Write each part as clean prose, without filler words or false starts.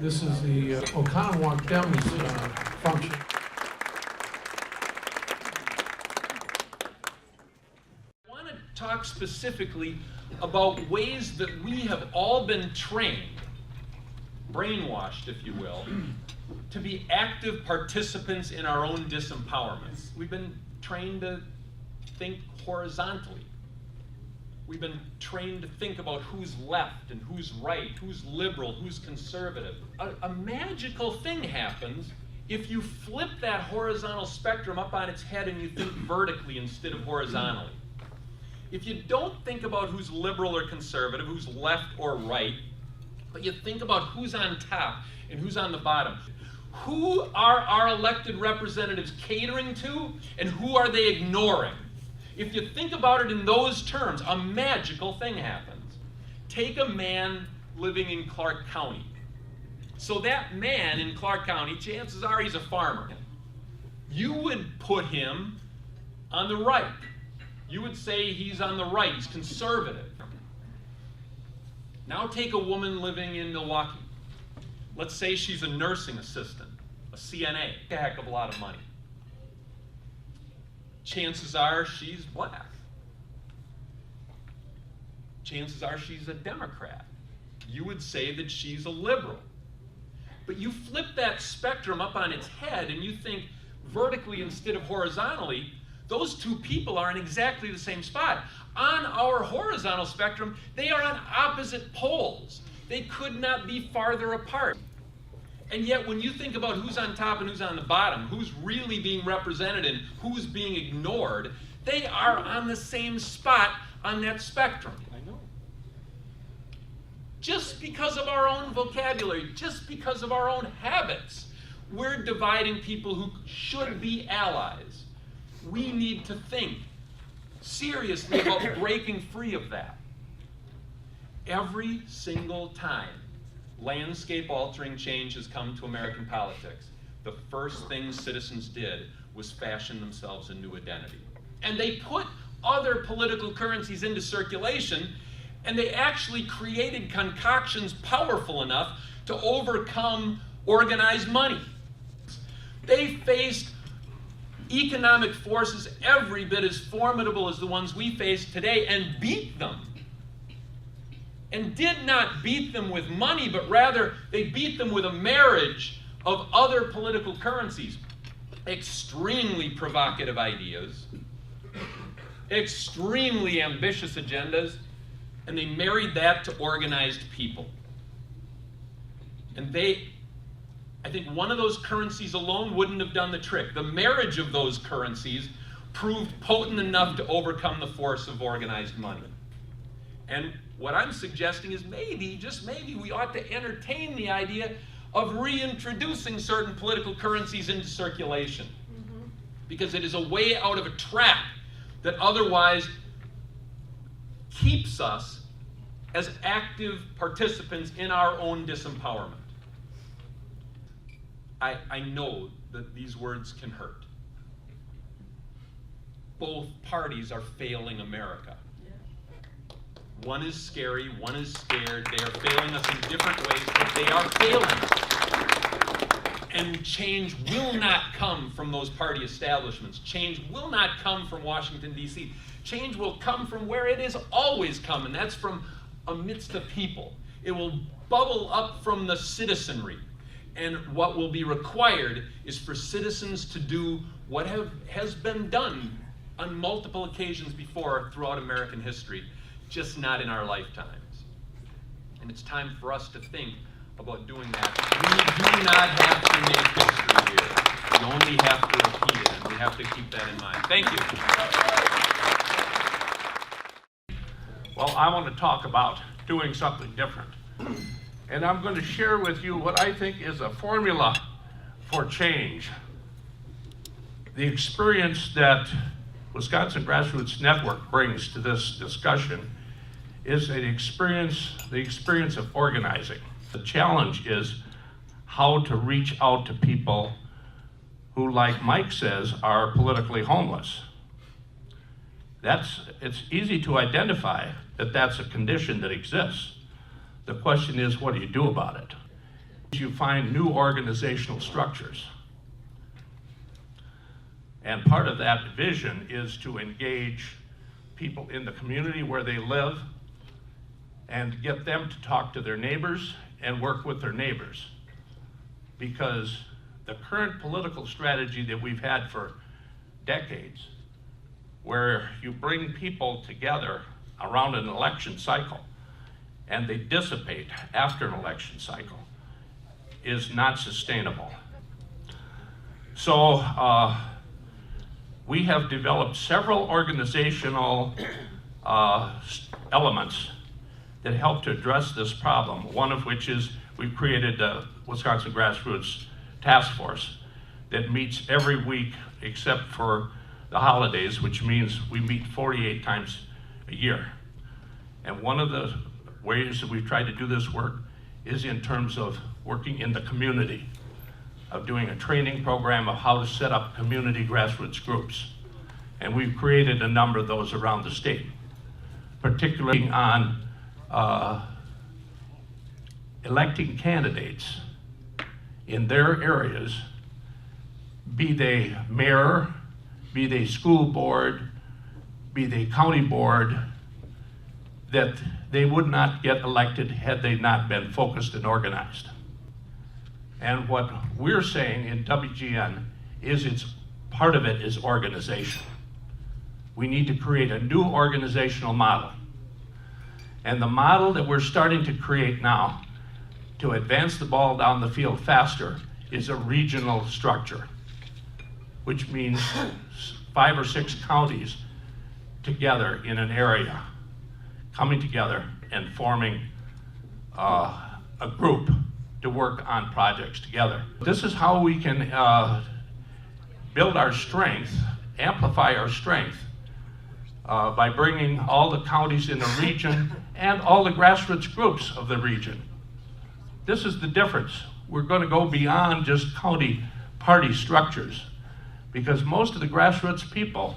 This is the Oconomowoc Dems function. I want to talk specifically about ways that we have all been trained, brainwashed, if you will, to be active participants in our own disempowerments. We've been trained to think horizontally. We've been trained to think about who's left and who's right, who's liberal, who's conservative. A magical thing happens if you flip that horizontal spectrum up on its head and you think vertically instead of horizontally. If you don't think about who's liberal or conservative, who's left or right, but you think about who's on top and who's on the bottom, who are our elected representatives catering to and who are they ignoring? If you think about it in those terms, a magical thing happens. Take a man living in Clark County. So that man in Clark County, chances are he's a farmer. You would put him on the right. You would say he's on the right, he's conservative. Now take a woman living in Milwaukee. Let's say she's a nursing assistant, a CNA, a heck of a lot of money. Chances are she's black. Chances are she's a Democrat. You would say that she's a liberal. But you flip that spectrum up on its head and you think vertically instead of horizontally, those two people are in exactly the same spot. On our horizontal spectrum, they are on opposite poles. They could not be farther apart. And yet when you think about who's on top and who's on the bottom, who's really being represented and who's being ignored, they are on the same spot on that spectrum. I know. Just because of our own vocabulary, just because of our own habits, we're dividing people who should be allies. We need to think seriously about breaking free of that. Every single time landscape-altering change has come to American politics, the first thing citizens did was fashion themselves a new identity. And they put other political currencies into circulation, and they actually created concoctions powerful enough to overcome organized money. They faced economic forces every bit as formidable as the ones we face today and beat them. And did not beat them with money, but rather they beat them with a marriage of other political currencies. Extremely provocative ideas, extremely ambitious agendas, and they married that to organized people. And I think one of those currencies alone wouldn't have done the trick. The marriage of those currencies proved potent enough to overcome the force of organized money. And what I'm suggesting is maybe, just maybe, we ought to entertain the idea of reintroducing certain political currencies into circulation. Because it is a way out of a trap that otherwise keeps us as active participants in our own disempowerment. I know that these words can hurt. Both parties are failing America. One is scary, one is scared. They are failing us in different ways, but they are failing. And change will not come from those party establishments. Change will not come from Washington, D.C. Change will come from where it has always come, and that's from amidst the people. It will bubble up from the citizenry. And what will be required is for citizens to do what has been done on multiple occasions before throughout American history, just not in our lifetimes. And it's time for us to think about doing that. We do not have to make history here. We only have to repeat it, and we have to keep that in mind. Thank you. Well, I want to talk about doing something different. And I'm going to share with you what I think is a formula for change. The experience that Wisconsin Grassroots Network brings to this discussion is the experience of organizing. The challenge is how to reach out to people who, like Mike says, are politically homeless. It's easy to identify that that's a condition that exists. The question is, what do you do about it? You find new organizational structures. And part of that vision is to engage people in the community where they live and get them to talk to their neighbors and work with their neighbors. Because the current political strategy that we've had for decades, where you bring people together around an election cycle and they dissipate after an election cycle, is not sustainable. So we have developed several organizational elements that help to address this problem, one of which is we've created the Wisconsin Grassroots Task Force that meets every week except for the holidays, which means we meet 48 times a year. And one of the ways that we've tried to do this work is in terms of working in the community, of doing a training program of how to set up community grassroots groups. And we've created a number of those around the state, particularly on electing candidates in their areas, be they mayor, be they school board, be they county board, that they would not get elected had they not been focused and organized. And what we're saying in WGN is part of it is organization. We need to create a new organizational model. And the model that we're starting to create now to advance the ball down the field faster is a regional structure, which means 5 or 6 counties together in an area, coming together and forming a group to work on projects together. This is how we can build our strength, amplify our strength by bringing all the counties in the region and all the grassroots groups of the region. This is the difference. We're going to go beyond just county party structures, because most of the grassroots people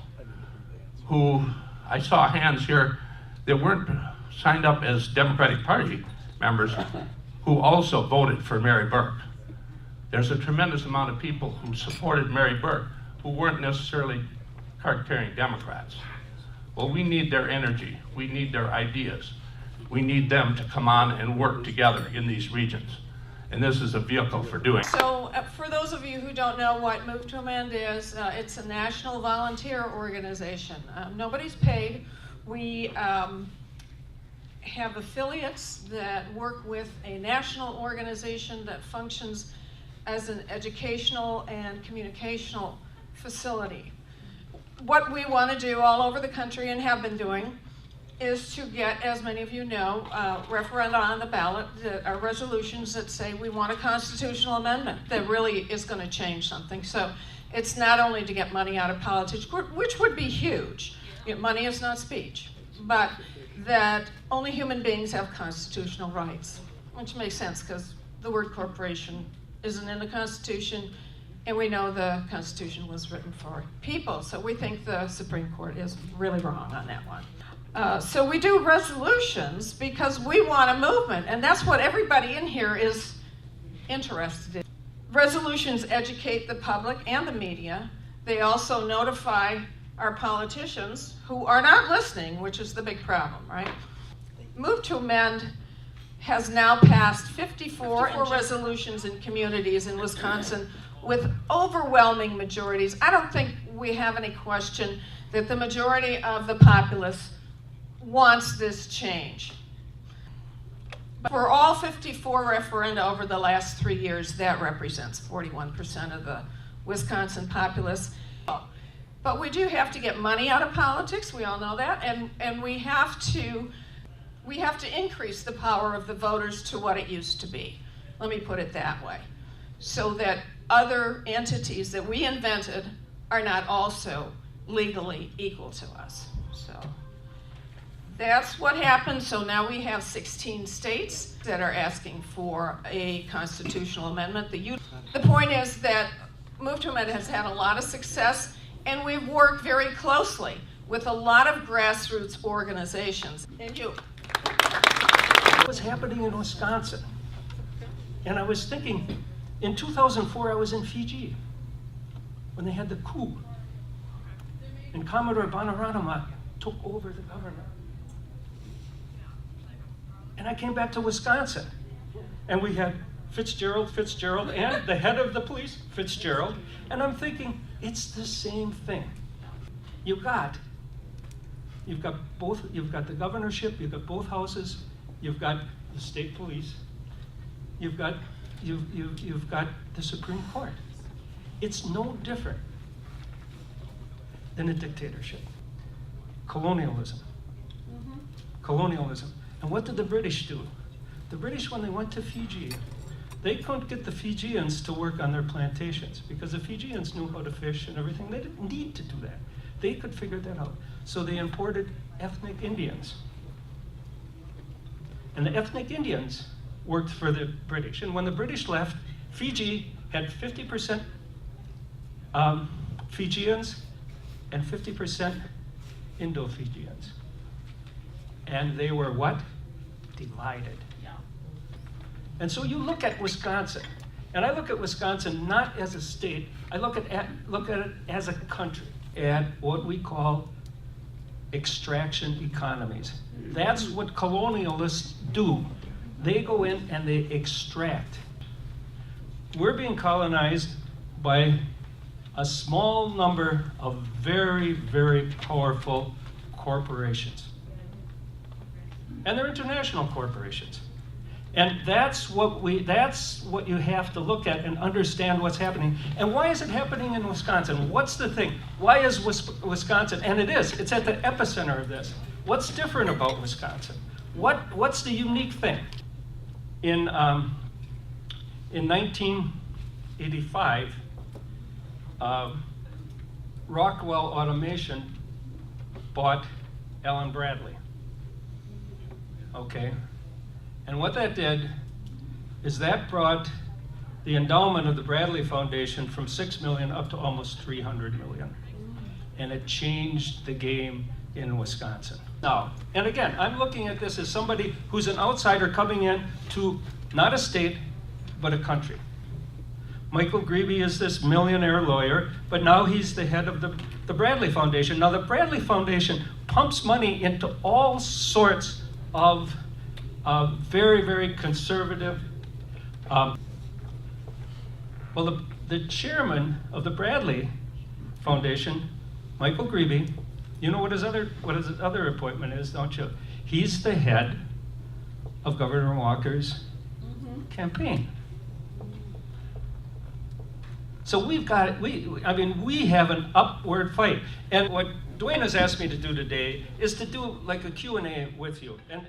who, I saw hands here that weren't signed up as Democratic Party members, who also voted for Mary Burke. There's a tremendous amount of people who supported Mary Burke who weren't necessarily card-carrying Democrats. Well, we need their energy. We need their ideas. We need them to come on and work together in these regions. And this is a vehicle for doing. So for those of you who don't know what Move to Amend is, it's a national volunteer organization. Nobody's paid. We have affiliates that work with a national organization that functions as an educational and communicational facility. What we want to do all over the country and have been doing is to get, as many of you know, referenda on the ballot that are resolutions that say we want a constitutional amendment that really is going to change something. So it's not only to get money out of politics, which would be huge. Money is not speech, but that only human beings have constitutional rights, which makes sense because the word corporation isn't in the Constitution, and we know the Constitution was written for people, so we think the Supreme Court is really wrong on that one. So we do resolutions because we want a movement, and that's what everybody in here is interested in. Resolutions educate the public and the media. They also notify our politicians who are not listening, which is the big problem, right? Move to Amend has now passed 54 resolutions in communities in Wisconsin with overwhelming majorities. I don't think we have any question that the majority of the populace wants this change. But for all 54 referenda over the last 3 years, that represents 41% of the Wisconsin populace. But we do have to get money out of politics, we all know that, and we have to increase the power of the voters to what it used to be. Let me put it that way. So that other entities that we invented are not also legally equal to us. So that's what happened. So now we have 16 states that are asking for a constitutional amendment. The point is that Move to Amend has had a lot of success, and we've worked very closely with a lot of grassroots organizations. And you. What's happening in Wisconsin? And I was thinking, in 2004, I was in Fiji when they had the coup. And Commodore Bainimarama took over the government. And I came back to Wisconsin. And we had Fitzgerald, and the head of the police, Fitzgerald. And I'm thinking, it's the same thing. You've got the governorship, you've got both houses, you've got the state police, you've got the Supreme Court. It's no different than a dictatorship. Colonialism. Colonialism. And what did the British do? The British, when they went to Fiji, they couldn't get the Fijians to work on their plantations because the Fijians knew how to fish and everything. They didn't need to do that. They could figure that out. So they imported ethnic Indians. And the ethnic Indians worked for the British. And when the British left, Fiji had 50% Fijians and 50% Indo-Fijians. And they were what? Divided. And so you look at Wisconsin, and I look at Wisconsin not as a state, I look at it as a country, at what we call extraction economies. That's what colonialists do. They go in and they extract. We're being colonized by a small number of very, very powerful corporations. And they're international corporations. And that's what you have to look at and understand what's happening. And why is it happening in Wisconsin? What's the thing? Why is Wisconsin, and it's at the epicenter of this. What's different about Wisconsin? What's the unique thing? In 1985, Rockwell Automation bought Allen Bradley. Okay. And what that did is that brought the endowment of the Bradley Foundation from $6 million up to almost $300 million. And it changed the game in Wisconsin. Now, and again, I'm looking at this as somebody who's an outsider coming in to not a state, but a country. Michael Grebe is this millionaire lawyer, but now he's the head of the Bradley Foundation. Now, the Bradley Foundation pumps money into all sorts of very, very conservative. Well, the chairman of the Bradley Foundation, Michael Grebe, you know what his other appointment is, don't you? He's the head of Governor Walker's campaign. So we have an upward fight. And what Dwayne has asked me to do today is to do like a Q&A with you. And